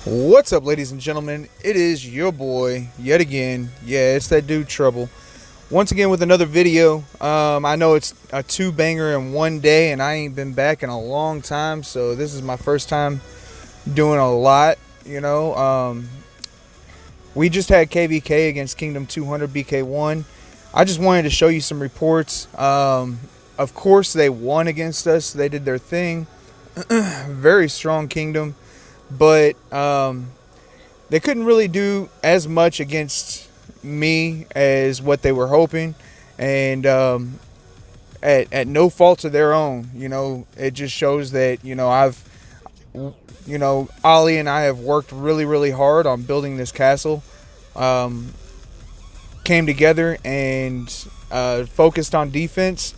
What's up, ladies and gentlemen? It is your boy yet again. Yeah, it's that dude Trouble. Once again with another video. I know it's a two banger in one day, and I ain't been back in a long time, so this is my first time doing a lot. We just had KVK against Kingdom 200 BK1. I just wanted to show you some reports. Of course, they won against us. They did their thing. Very strong Kingdom. But they couldn't really do as much against me as what they were hoping, and at no fault of their own. It just shows that Ollie and I have worked really hard on building this castle. Came together and focused on defense.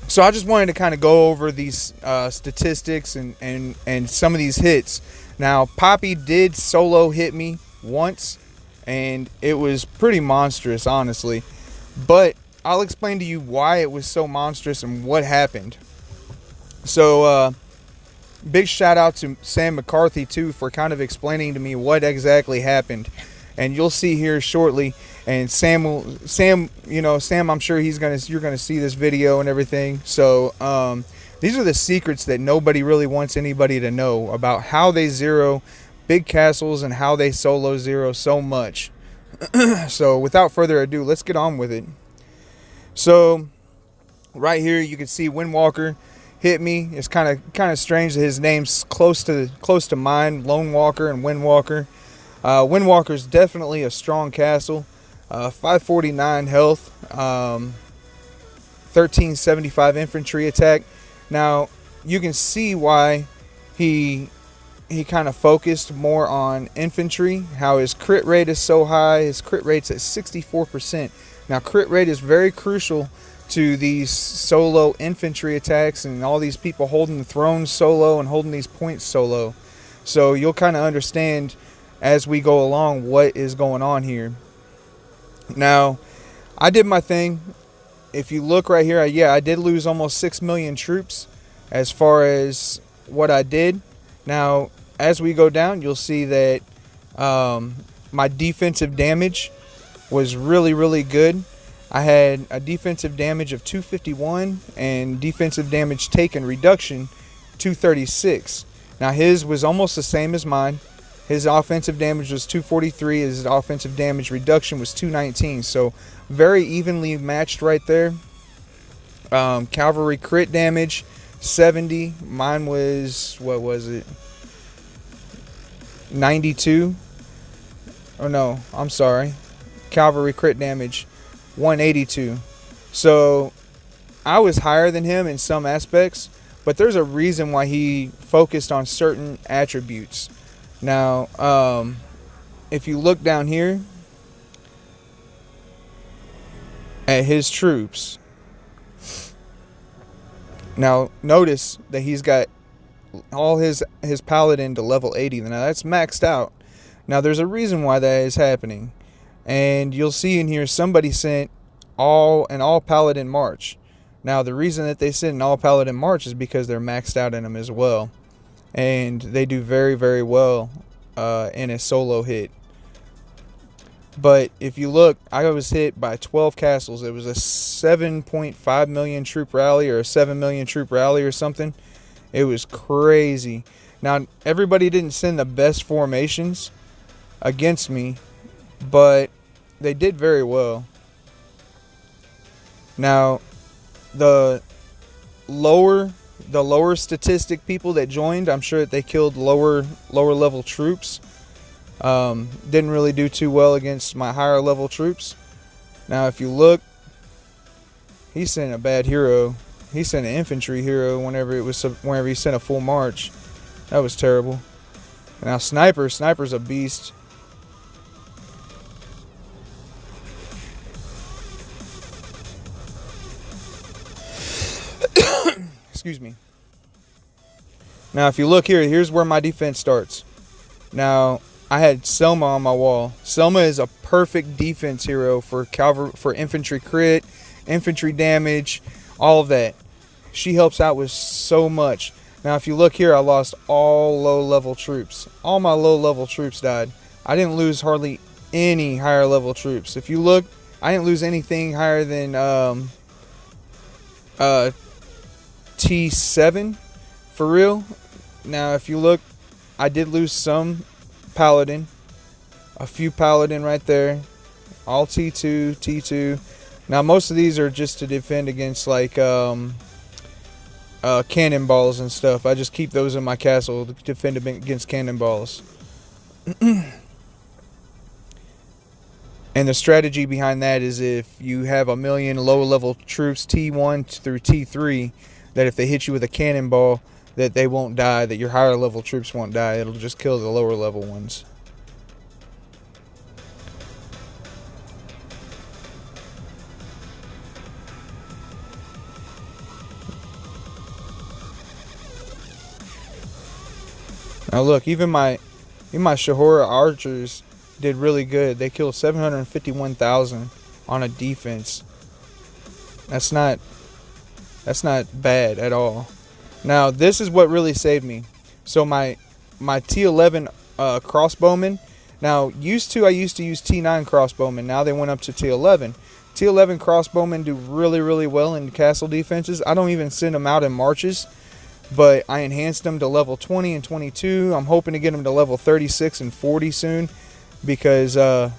So I just wanted to kind of go over these statistics and some of these hits. Now, PAPII did solo hit me once, and it was pretty monstrous, honestly. But I'll explain to you why it was so monstrous and what happened. So, big shout out to Sam McCarthy, too, for kind of explaining to me what exactly happened. And you'll see here shortly. And Sam, I'm sure you're gonna see this video and everything. So these are the secrets that nobody really wants anybody to know about how they zero big castles and how they solo zero so much. So without further ado, let's get on with it. So right here you can see Windwalker hit me. It's kind of strange that his name's close to mine, Lone Walker and Windwalker. Windwalker's definitely a strong castle. 549 health, 1375 infantry attack. Now you can see why he kind of focused more on infantry, how his crit rate is so high. His crit rate's at 64%. Now crit rate is very crucial to these solo infantry attacks and all these people holding the throne solo and holding these points solo. So you'll kind of understand as we go along what is going on here. Now, I did my thing. If you look right here, I did lose almost 6 million troops as far as what I did. Now, as we go down, you'll see that my defensive damage was really good. I had a defensive damage of 251 and defensive damage taken reduction 236. Now, his was almost the same as mine. His offensive damage was 243. His offensive damage reduction was 219. So very evenly matched right there. Cavalry crit damage 70. Mine was, what was it? 92. Oh no, I'm sorry. Cavalry crit damage 182. So I was higher than him in some aspects, but there's a reason why he focused on certain attributes. Now, if you look down here at his troops, now notice that he's got all his paladin to level 80. Now that's maxed out. Now there's a reason why that is happening, and you'll see in here somebody sent an all paladin march. Now the reason that they sent an all paladin march is because they're maxed out in them as well. And they do very well in a solo hit. But if you look, I was hit by 12 castles. It was a 7.5 million troop rally or a 7 million troop rally or something. It was crazy. Now, everybody didn't send the best formations against me, but they did very well. Now, the lower statistic people that joined, I'm sure that they killed lower level troops. Didn't really do too well against my higher level troops. Now if you look, he sent a bad hero. He sent an infantry hero whenever he sent a full march. That was terrible. Now sniper's a beast. Excuse me. Now, if you look here, here's where my defense starts. Now, I had Selma on my wall. Selma is a perfect defense hero for infantry crit, infantry damage, all of that. She helps out with so much. Now, if you look here, I lost all low-level troops. All my low-level troops died. I didn't lose hardly any higher-level troops. If you look, I didn't lose anything higher than T7, for real. Now, if you look, I did lose some Paladin. A few Paladin right there. All T2, T2. Now, most of these are just to defend against, like, cannonballs and stuff. I just keep those in my castle to defend against cannonballs. And the strategy behind that is if you have a million low-level troops, T1 through T3, that if they hit you with a cannonball, that they won't die, that your higher-level troops won't die. It'll just kill the lower-level ones. Now look, even my Shahora archers did really good. They killed 751,000 on a defense. That's not bad at all. Now this is what really saved me. So my T11 crossbowmen. Now I used to use T9 crossbowmen. Now they went up to T11. T11 crossbowmen do really well in castle defenses. I don't even send them out in marches, but I enhanced them to level 20 and 22. I'm hoping to get them to level 36 and 40 soon, because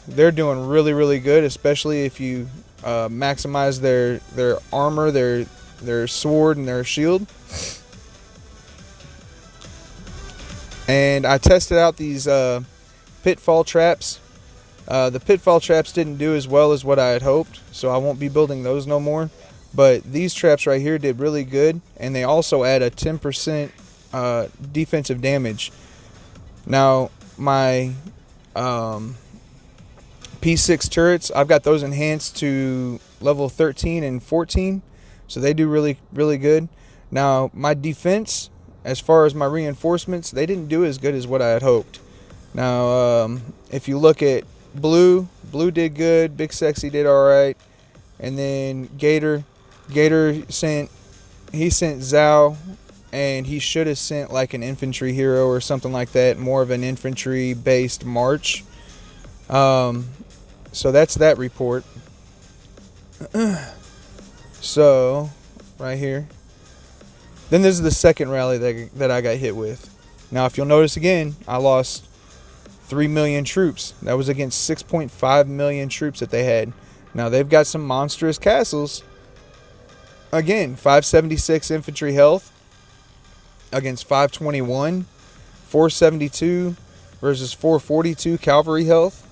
they're doing really good, especially if you maximize their armor, their sword, and their shield. And I tested out these pitfall traps. The pitfall traps didn't do as well as what I had hoped, so I won't be building those no more. But these traps right here did really good, and they also add a 10% defensive damage. Now, my P6 turrets, I've got those enhanced to level 13 and 14, so they do really good. Now, my defense, as far as my reinforcements, they didn't do as good as what I had hoped. Now, if you look at Blue did good, Big Sexy did alright, and then Gator sent Zhao, and he should have sent like an infantry hero or something like that, more of an infantry based march. So that's that report. So right here, then this is the second rally that I got hit with. Now if you'll notice again, I lost 3 million troops. That was against 6.5 million troops that they had. Now they've got some monstrous castles. Again, 576 infantry health against 521, 472 versus 442 cavalry health.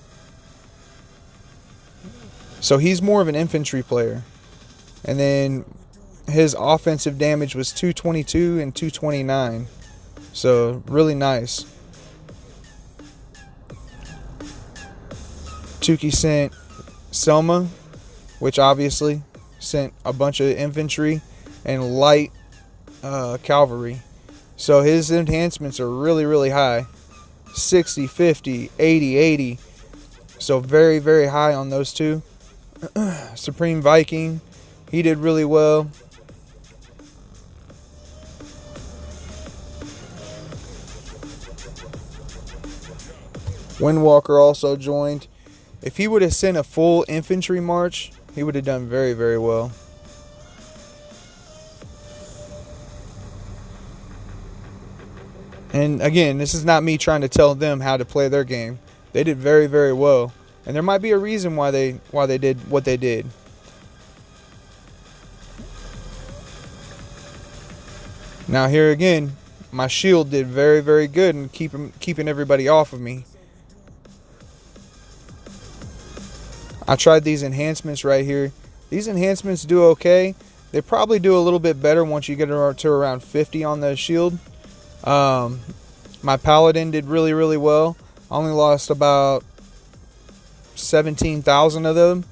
So he's more of an infantry player. And then his offensive damage was 222 and 229. So really nice. Tukey sent Selma, which obviously sent a bunch of infantry and light cavalry. So his enhancements are really high. 60, 50, 80, 80. So very high on those two. Supreme Viking, he did really well. Windwalker also joined. If he would have sent a full infantry march, he would have done very well. And again, this is not me trying to tell them how to play their game. They did very well. And there might be a reason why they did what they did. Now here again, my shield did very good in keeping everybody off of me. I tried these enhancements right here. These enhancements do okay. They probably do a little bit better once you get to around 50 on the shield. My Paladin did really well. I only lost about 17,000 of them.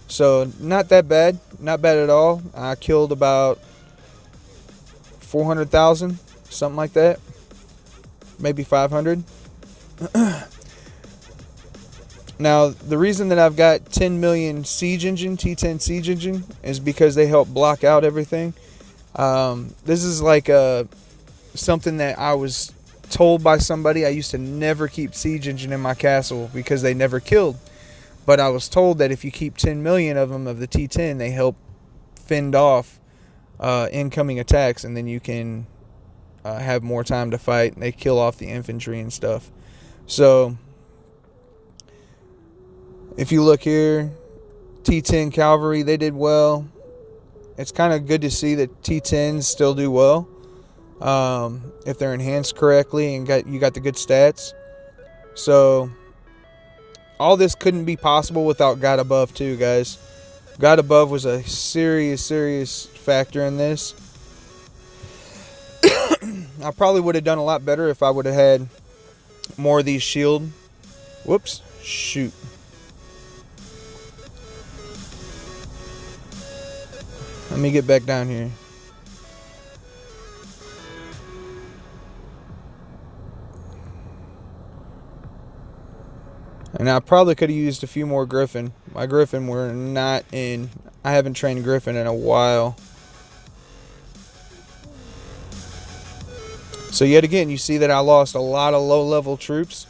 So not that bad. Not bad at all. I killed about 400,000. Something like that. Maybe 500. Now, the reason that I've got 10 million siege engine, T10 siege engine, is because they help block out everything. This is like a something that I was told by somebody. I used to never keep siege engine in my castle because they never killed. But I was told that if you keep 10 million of them, of the T10, they help fend off incoming attacks, and then you can have more time to fight. And they kill off the infantry and stuff. So if you look here, T10 cavalry, they did well. It's kind of good to see that T10s still do well if they're enhanced correctly and you got the good stats. So all this couldn't be possible without God Above too, guys. God Above was a serious factor in this. I probably would have done a lot better if I would have had more of these shield. Whoops. Shoot. Let me get back down here. And I probably could have used a few more Griffin. My Griffin were not in. I haven't trained Griffin in a while. So yet again, you see that I lost a lot of low-level troops.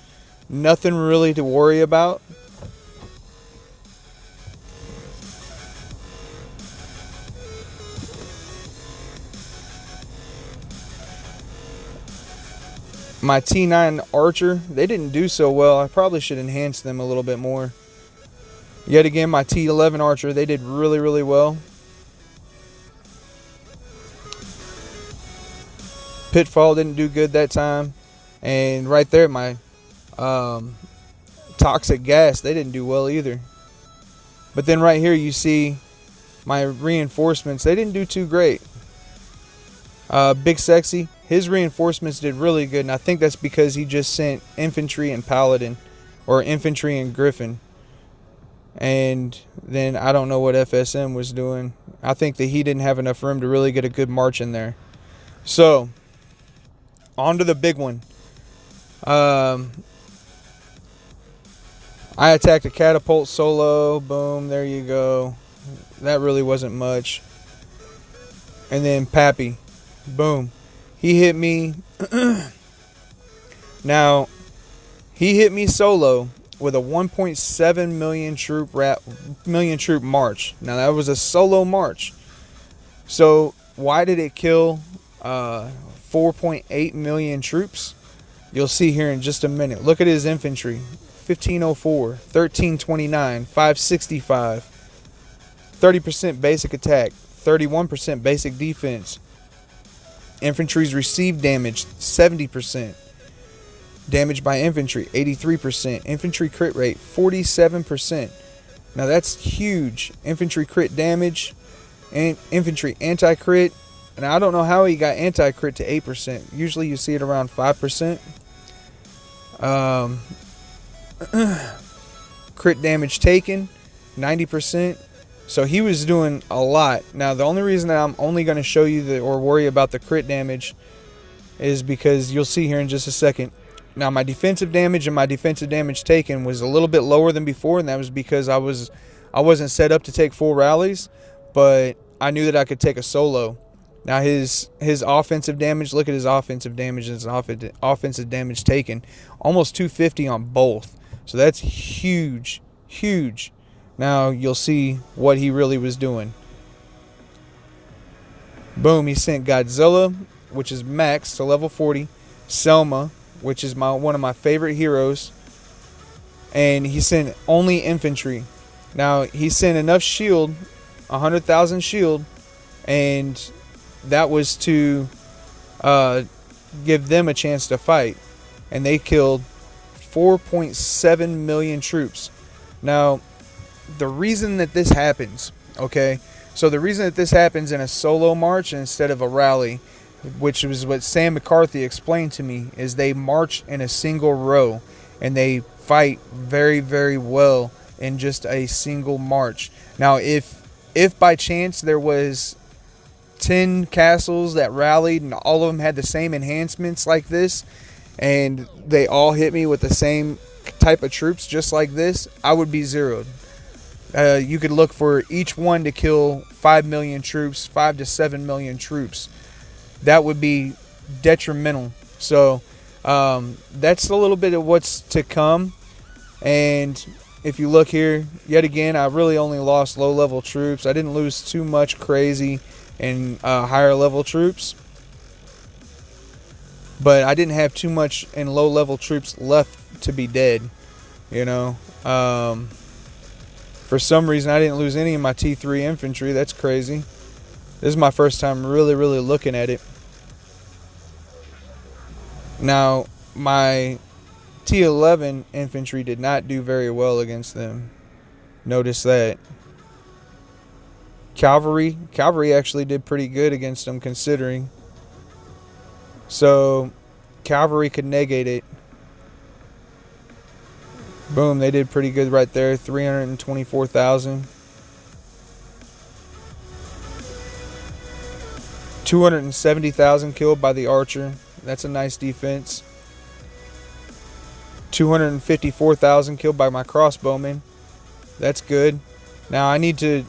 Nothing really to worry about. My T9 Archer, they didn't do so well. I probably should enhance them a little bit more. Yet again, my T11 Archer, they did really well. Pitfall didn't do good that time. And right there, my Toxic Gas, they didn't do well either. But then right here, you see my reinforcements. They didn't do too great. Big Sexy, his reinforcements did really good. And I think that's because he just sent infantry and paladin. Or infantry and griffin. And then I don't know what FSM was doing. I think that he didn't have enough room to really get a good march in there. So on to the big one. I attacked a catapult solo. Boom, there you go. That really wasn't much. And then PAPII. Boom. He hit me. Now, he hit me solo with a 1.7 million troop march. Now, that was a solo march. So, why did it kill 4.8 million troops? You'll see here in just a minute. Look at his infantry. 1504, 1329, 565, 30% basic attack, 31% basic defense. Infantry's received damage, 70%. Damage by infantry, 83%. Infantry crit rate, 47%. Now that's huge. Infantry crit damage and infantry anti-crit. And I don't know how he got anti-crit to 8%. Usually you see it around 5%. Crit damage taken, 90%. So he was doing a lot. Now the only reason that I'm only going to show you or worry about the crit damage is because you'll see here in just a second. Now my defensive damage and my defensive damage taken was a little bit lower than before, and that was because I wasn't set up to take full rallies, but I knew that I could take a solo. Now his offensive damage, look at his offensive damage and his offensive damage taken, almost 250 on both. So that's huge, huge. Now you'll see what he really was doing. Boom, he sent Godzilla, which is max to level 40, Selma, which is one of my favorite heroes, and he sent only infantry. Now he sent enough shield, 100,000 shield, and that was to give them a chance to fight, and they killed 4.7 million troops. Now the reason that this happens, okay, so the reason that this happens in a solo march instead of a rally, which was what Sam McCarthy explained to me, is they march in a single row and they fight very well in just a single march. Now if by chance there was 10 castles that rallied and all of them had the same enhancements like this, and they all hit me with the same type of troops just like this, I would be zeroed. You could look for each one to kill 5 million troops, 5 to 7 million troops. That would be detrimental. So that's a little bit of what's to come. And if you look here, yet again, I really only lost low-level troops. I didn't lose too much crazy in higher-level troops. But I didn't have too much in low-level troops left to be dead, you know. For some reason, I didn't lose any of my T3 infantry. That's crazy. This is my first time really looking at it. Now, my T11 infantry did not do very well against them. Notice that. Cavalry actually did pretty good against them, considering. So, cavalry could negate it. Boom, they did pretty good right there. 324,000. 270,000 killed by the archer. That's a nice defense. 254,000 killed by my crossbowmen. That's good. Now I need to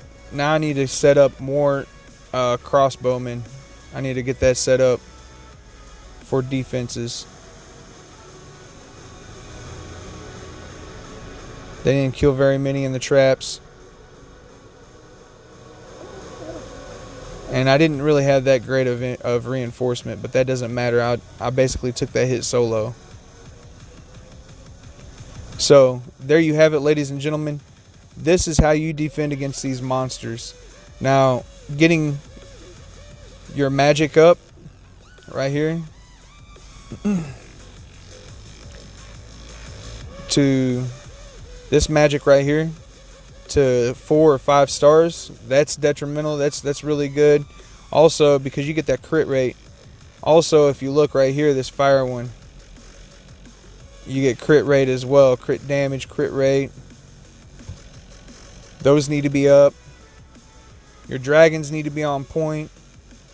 set up more crossbowmen. I need to get that set up for defenses. They didn't kill very many in the traps. And I didn't really have that great of reinforcement, but that doesn't matter. I basically took that hit solo. So, there you have it, ladies and gentlemen. This is how you defend against these monsters. Now, getting your magic up right here to this magic right here to 4 or 5 stars, that's detrimental. That's really good. Also, because you get that crit rate. Also, if you look right here, this fire one, you get crit rate as well. Crit damage, crit rate. Those need to be up. Your dragons need to be on point,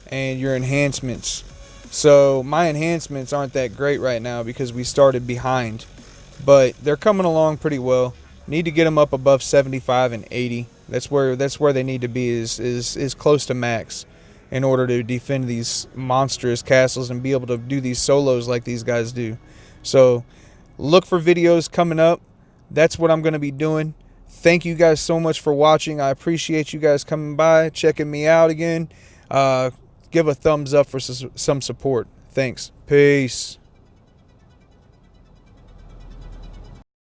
and your enhancements. So my enhancements aren't that great right now because we started behind, but they're coming along pretty well. Need to get them up above 75 and 80. That's where they need to be, is close to max, in order to defend these monstrous castles and be able to do these solos like these guys do. So look for videos coming up. That's what I'm going to be doing. Thank you guys so much for watching. I appreciate you guys coming by, checking me out again. Give a thumbs up for some support. Thanks. Peace.